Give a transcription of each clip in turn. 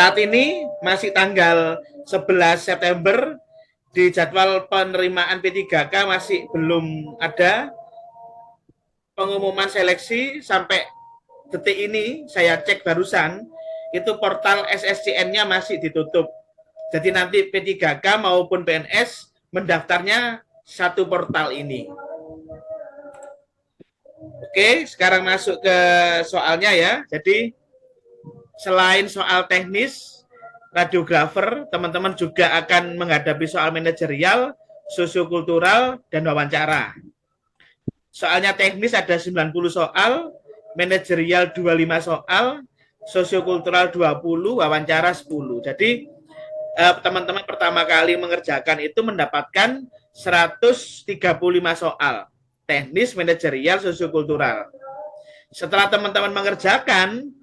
Saat ini masih tanggal 11 September, di jadwal penerimaan P3K masih belum ada pengumuman seleksi. Sampai detik ini saya cek barusan, itu portal SSCN-nya masih ditutup. Jadi nanti P3K maupun PNS mendaftarnya satu portal ini. Oke, sekarang masuk ke soalnya ya. Jadi selain soal teknis, radiografer, teman-teman juga akan menghadapi soal manajerial, sosiokultural, dan wawancara. Soalnya teknis ada 90 soal, manajerial 25 soal, sosiokultural 20, wawancara 10. Jadi teman-teman pertama kali mengerjakan itu mendapatkan 135 soal, teknis, manajerial, sosiokultural. Setelah teman-teman mengerjakan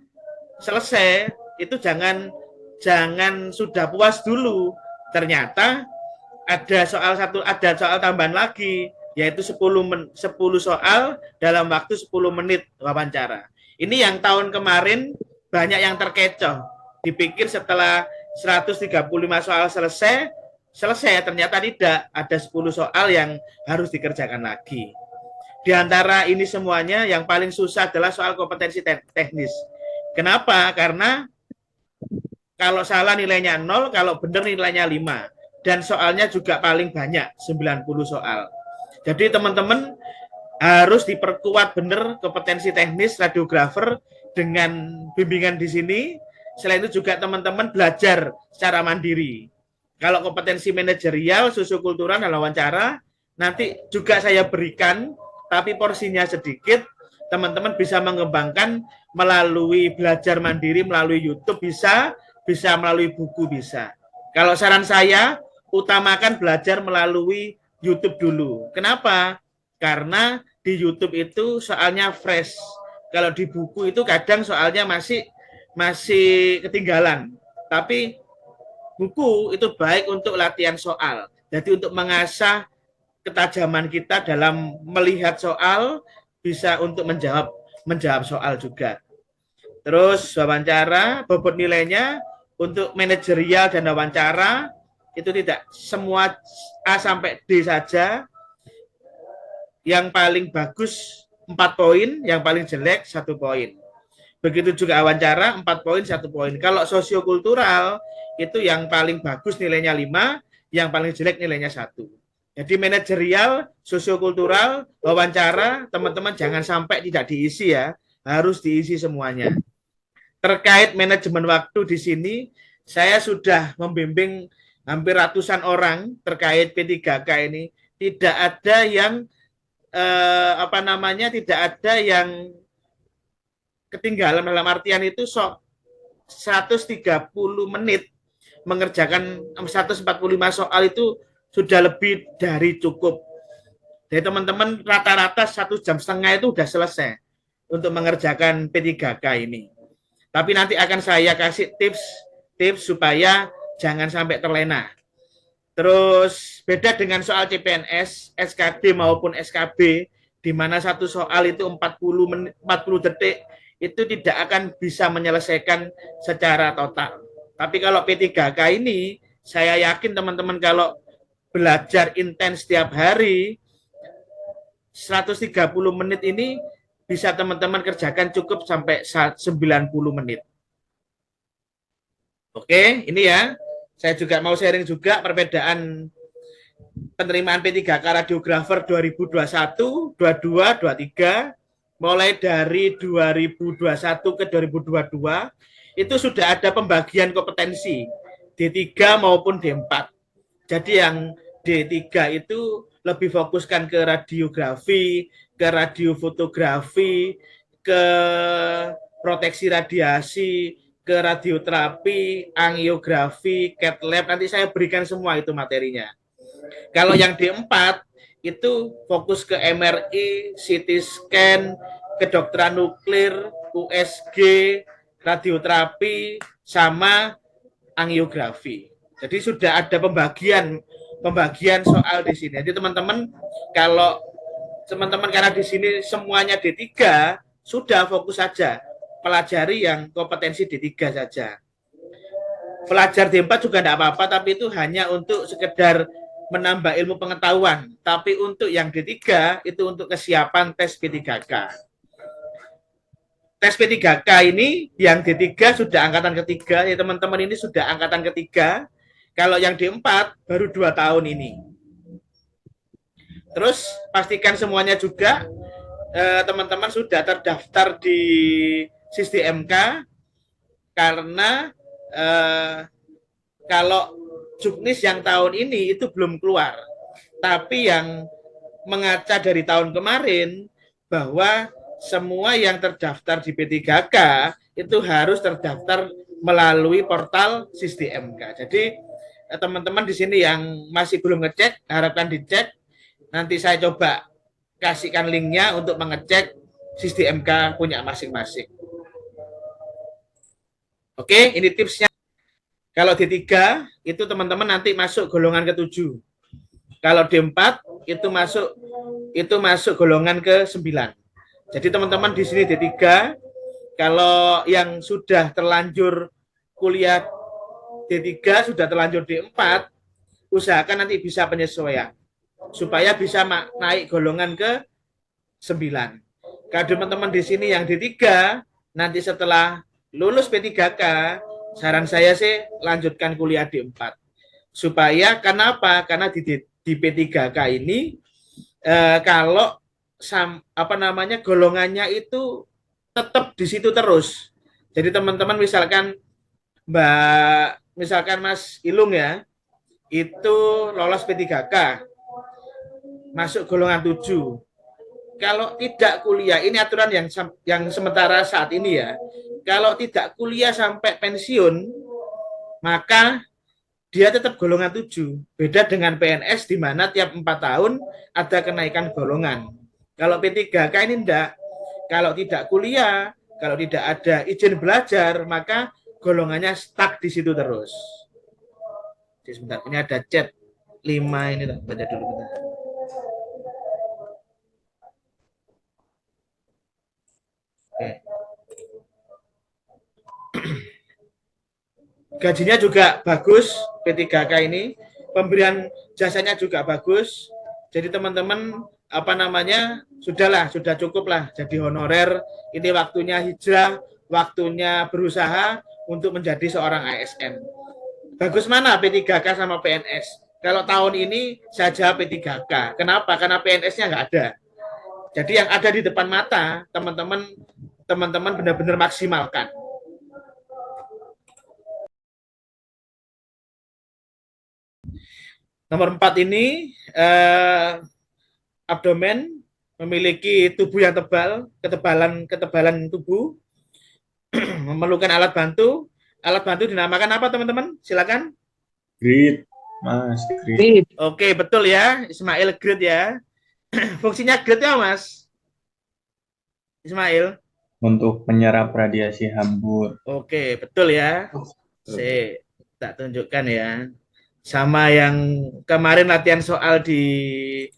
selesai, itu jangan sudah puas dulu. Ternyata ada soal tambahan lagi, yaitu 10 soal dalam waktu 10 menit wawancara. Ini yang tahun kemarin banyak yang terkecoh. Dipikir setelah 135 soal selesai, ternyata tidak. Ada 10 soal yang harus dikerjakan lagi. Di antara ini semuanya yang paling susah adalah soal kompetensi teknis. Kenapa? Karena kalau salah nilainya 0, kalau benar nilainya 5. Dan soalnya juga paling banyak, 90 soal. Jadi teman-teman harus diperkuat benar kompetensi teknis radiografer dengan bimbingan di sini. Selain itu juga teman-teman belajar secara mandiri. Kalau kompetensi manajerial, sosiokultural, dan wawancara, nanti juga saya berikan, tapi porsinya sedikit. Teman-teman bisa mengembangkan melalui belajar mandiri, melalui YouTube bisa melalui buku bisa. Kalau saran saya, utamakan belajar melalui YouTube dulu. Kenapa? Karena di YouTube itu soalnya fresh. Kalau di buku itu kadang soalnya masih ketinggalan. Tapi buku itu baik untuk latihan soal. Jadi untuk mengasah ketajaman kita dalam melihat soal, bisa untuk menjawab soal juga. Terus wawancara, bobot nilainya untuk manajerial dan wawancara itu tidak semua A sampai D saja. Yang paling bagus 4 poin, yang paling jelek 1 poin. Begitu juga wawancara 4 poin 1 poin. Kalau sosiokultural itu yang paling bagus nilainya 5, yang paling jelek nilainya 1. Jadi manajerial, sosiokultural, wawancara, teman-teman jangan sampai tidak diisi ya, harus diisi semuanya. Terkait manajemen waktu di sini, saya sudah membimbing hampir ratusan orang terkait P3K ini. Tidak ada yang tidak ada yang ketinggalan, dalam artian itu 130 menit mengerjakan 145 soal itu sudah lebih dari cukup. Jadi teman-teman rata-rata 1,5 jam itu sudah selesai untuk mengerjakan P3K ini. Tapi nanti akan saya kasih tips supaya jangan sampai terlena. Terus beda dengan soal CPNS, SKD maupun SKB, di mana satu soal itu 40 detik, itu tidak akan bisa menyelesaikan secara total. Tapi kalau P3K ini, saya yakin teman-teman kalau belajar intens setiap hari, 130 menit ini bisa teman-teman kerjakan cukup sampai 90 menit. Oke, ini ya. Saya juga mau sharing juga perbedaan penerimaan P3K radiografer 2021, 22, 23, mulai dari 2021 ke 2022, itu sudah ada pembagian kompetensi D3 maupun D4. Jadi yang D3 itu lebih fokuskan ke radiografi, ke radiofotografi, ke proteksi radiasi, ke radioterapi, angiografi, cath lab. Nanti saya berikan semua itu materinya. Kalau yang D4 itu fokus ke MRI, CT scan, kedokteran nuklir, USG, radioterapi, sama angiografi. Jadi sudah ada pembagian soal di sini. Jadi teman-teman kalau teman-teman karena di sini semuanya D3, sudah fokus saja pelajari yang kompetensi D3 saja. Pelajar D4 juga tidak apa-apa, tapi itu hanya untuk sekedar menambah ilmu pengetahuan. Tapi untuk yang D3 itu untuk kesiapan tes P3K. Tes P3K ini yang D3 sudah angkatan ketiga, ya teman-teman ini sudah angkatan ketiga. Kalau yang D4 baru 2 tahun ini. Terus pastikan semuanya juga teman-teman sudah terdaftar di SisDMK karena kalau Juknis yang tahun ini itu belum keluar. Tapi yang mengaca dari tahun kemarin bahwa semua yang terdaftar di P3K itu harus terdaftar melalui portal SisDMK. Jadi teman-teman di sini yang masih belum ngecek, harapkan dicek. Nanti saya coba kasihkan linknya untuk mengecek SisDMK punya masing-masing. Oke, ini tipsnya. Kalau D3 itu teman-teman nanti masuk golongan ke-7. Kalau D4 itu masuk golongan ke-9. Jadi teman-teman di sini D3, kalau yang sudah terlanjur kuliah D3, sudah terlanjur D4, usahakan nanti bisa penyesuaian supaya bisa naik golongan ke-9. Kalau teman-teman di sini yang D3, nanti setelah lulus P3K, saran saya sih lanjutkan kuliah D4. Supaya kenapa? Karena di P3K ini kalau golongannya itu tetap di situ terus. Jadi teman-teman misalkan misalkan Mas Ilung ya, itu lolos P3K, masuk golongan 7. Kalau tidak kuliah, ini aturan yang sementara saat ini ya. Kalau tidak kuliah sampai pensiun, maka dia tetap golongan 7. Beda dengan PNS di mana tiap 4 tahun ada kenaikan golongan. Kalau P3K ini enggak. Kalau tidak kuliah, kalau tidak ada izin belajar, maka golongannya stuck di situ terus. Jadi sebentar, ini ada chat 5 ini, tak baca dulu bentar. Oke. Gajinya juga bagus P3K ini, pemberian jasanya juga bagus. Jadi teman-teman sudah cukup lah jadi honorer. Ini waktunya hijrah, waktunya berusaha untuk menjadi seorang ASN. Bagus mana P3K sama PNS? Kalau tahun ini saja P3K. Kenapa? Karena PNS-nya nggak ada. Jadi yang ada di depan mata, teman-teman benar-benar maksimalkan. Nomor 4 ini abdomen, memiliki tubuh yang tebal, ketebalan tubuh, memerlukan alat bantu. Alat bantu dinamakan apa teman-teman? Silakan. Grid, Mas. Grid. Oke, betul ya, Ismail, grid ya. Fungsinya grid ya, Mas Ismail? Untuk menyerap radiasi hambur. Oke, betul ya. Saya tak tunjukkan ya. Sama yang kemarin latihan soal di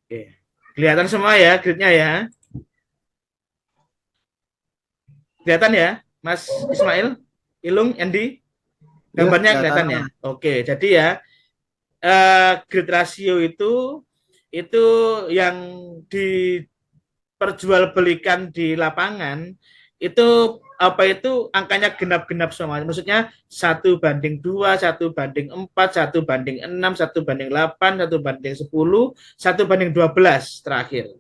Oke. Kelihatan semua ya gridnya ya. Kelihatan ya, Mas Ismail, Ilung, Andy? Gambarnya kelihatan ya. Oke, jadi ya grid rasio itu yang diperjualbelikan di lapangan itu angkanya genap-genap semua. Maksudnya 1:2, 1:4, 1:6, 1:8, 1:10, 1:12 terakhir.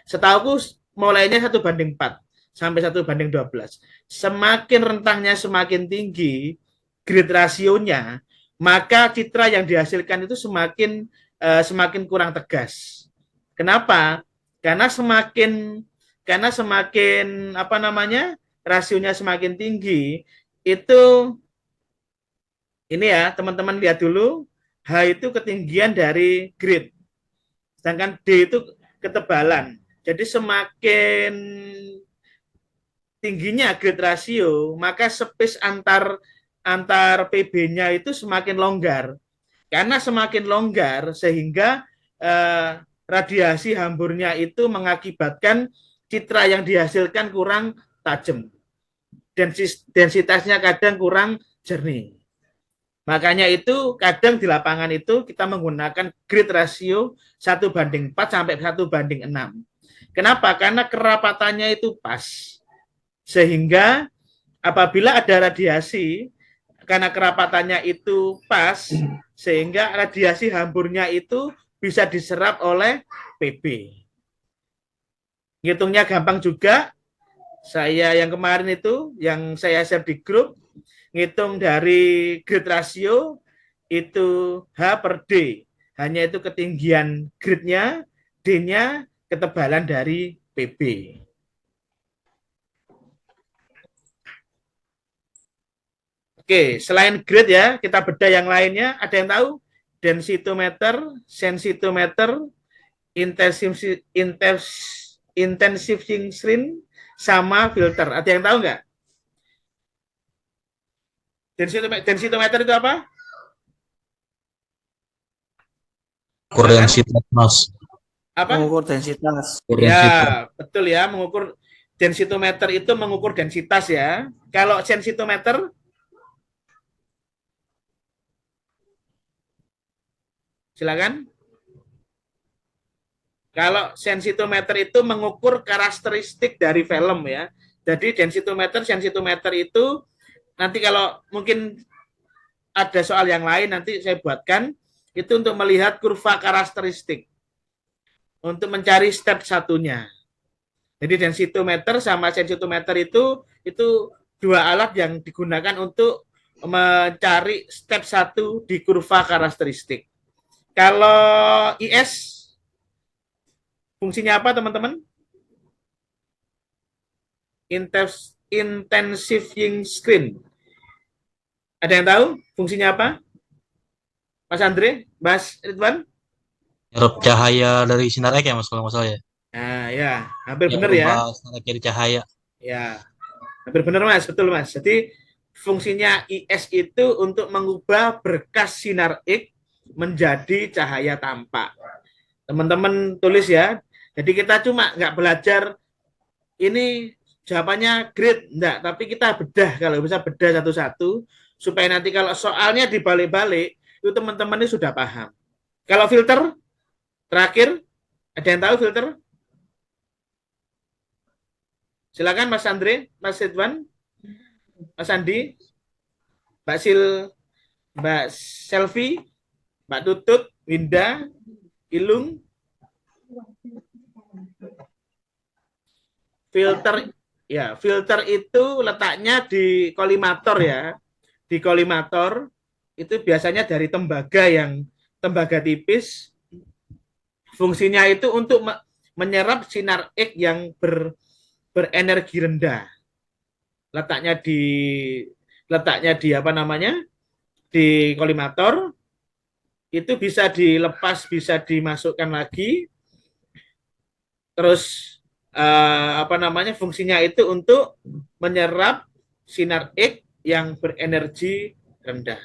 Setahuku mulainya 1:4 sampai 1:12. Semakin rentangnya semakin tinggi grid rasionya, maka citra yang dihasilkan itu semakin kurang tegas. Kenapa? Karena semakin rasionya semakin tinggi, itu ini ya, teman-teman lihat dulu, H itu ketinggian dari grid. Sedangkan D itu ketebalan. Jadi semakin tingginya grid rasio, maka space antar PB-nya itu semakin longgar. Karena semakin longgar sehingga radiasi hamburnya itu mengakibatkan citra yang dihasilkan kurang tajam. Densitasnya kadang kurang jernih. Makanya itu kadang di lapangan itu kita menggunakan grid rasio 1:4 sampai 1:6. Kenapa? Karena kerapatannya itu pas. Sehingga apabila ada radiasi, karena kerapatannya itu pas, sehingga radiasi hamburnya itu bisa diserap oleh PB. Ngitungnya gampang juga, saya yang kemarin itu, yang saya share di grup, ngitung dari grid rasio, itu H/D. Hanya itu ketinggian gridnya, D-nya ketebalan dari PB. Oke, selain grid ya, kita bedah yang lainnya. Ada yang tahu? Densitometer, sensitometer, intensifying screen, sama filter. Ada yang tahu nggak? Densitometer itu apa? Ukur densitas, Mas. Apa? Mengukur densitas. Ya, betul ya. Mengukur densitometer itu mengukur densitas ya. Kalau sensitometer, silakan. Kalau sensitometer itu mengukur karakteristik dari film ya. Jadi densitometer, sensitometer itu nanti kalau mungkin ada soal yang lain nanti saya buatkan itu untuk melihat kurva karakteristik untuk mencari step satunya. Jadi densitometer sama sensitometer itu dua alat yang digunakan untuk mencari step satu di kurva karakteristik. Kalau IS fungsinya apa teman-teman? Intensifying screen. Ada yang tahu fungsinya apa? Mas Andre, Mas Ridwan? Nyerap cahaya dari sinar X ya, Mas, kalau nggak salah ya. Nah, ya, hampir Yang benar ya. berubah sinar X jadi cahaya. Ya, hampir benar Mas, betul Mas. Jadi fungsinya IS itu untuk mengubah berkas sinar X menjadi cahaya tampak. Teman-teman tulis ya. Jadi kita cuma nggak belajar ini jawabannya grade, enggak, tapi kita bedah kalau bisa bedah satu-satu supaya nanti kalau soalnya dibalik-balik itu teman-teman ini sudah paham. Kalau filter terakhir, ada yang tahu filter? Silakan Mas Andre, Mas Ridwan, Mas Andi, Mbak Sil, Mbak Selvi, Mbak Tutut, Winda, Ilung. Filter ya, filter itu letaknya di kolimator ya. Di kolimator itu biasanya dari tembaga tipis. Fungsinya itu untuk menyerap sinar X yang berenergi rendah. Letaknya di apa namanya? Di kolimator itu bisa dilepas, bisa dimasukkan lagi. Terus apa namanya? Fungsinya itu untuk menyerap sinar X yang berenergi rendah.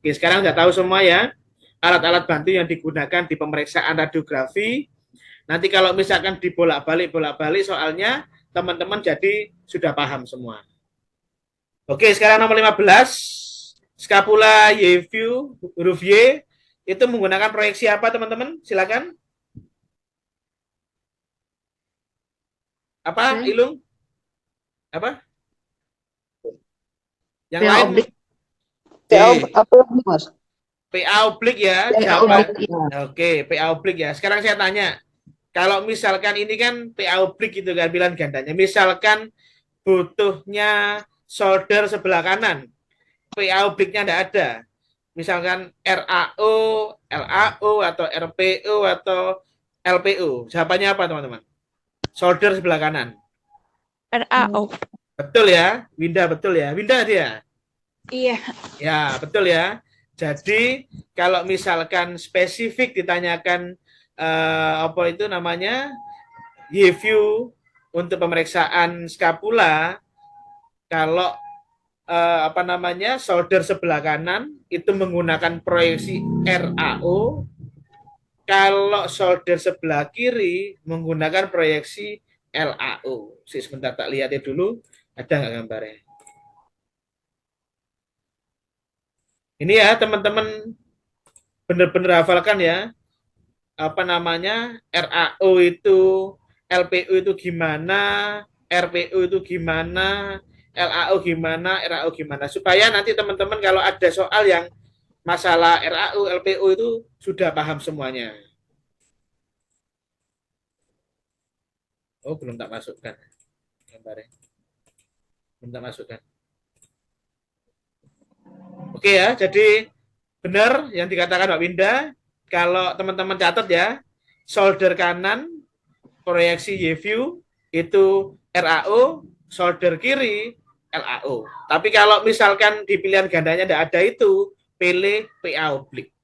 Oke, sekarang udah tahu semua ya alat-alat bantu yang digunakan di pemeriksaan radiografi. Nanti kalau misalkan dibolak-balik soalnya teman-teman jadi sudah paham semua. Oke, sekarang nomor 15. Scapula Y-view huruf Y itu menggunakan proyeksi apa teman-teman? Silakan. Apa, Ilung? Apa? Yang lain? apa Mas? PA oblik ya. Oke, PA oblik ya. Sekarang saya tanya, kalau misalkan ini kan PA oblik gitu kan bilangan gandanya. Misalkan butuhnya solder sebelah kanan, PA obliknya tidak ada. Misalkan RAO, LAO atau RPO atau LPO. Jawabannya apa teman-teman? Solder sebelah kanan. RAO. Betul ya, Winda betul ya. Winda dia. Iya. Ya, betul ya. Jadi kalau misalkan spesifik ditanyakan apa itu namanya Y-view untuk pemeriksaan skapula, kalau solder sebelah kanan itu menggunakan proyeksi RAO. Kalau solder sebelah kiri menggunakan proyeksi LAO. Sebentar tak lihat dulu, ada nggak gambarnya? Ini ya teman-teman benar-benar hafalkan ya. RAO itu, LPO itu gimana, RPO itu gimana, LAO gimana, RAO gimana. Supaya nanti teman-teman kalau ada soal yang masalah RAO, LPO itu sudah paham semuanya. Oh, belum tak masukkan gambarnya. Belum tak masukkan. Oke ya, jadi benar yang dikatakan Mbak Winda. Kalau teman-teman catat ya, solder kanan proyeksi Y-view itu RAO, solder kiri LAO. Tapi kalau misalkan di pilihan gandanya tidak ada itu, pilih PA oblik.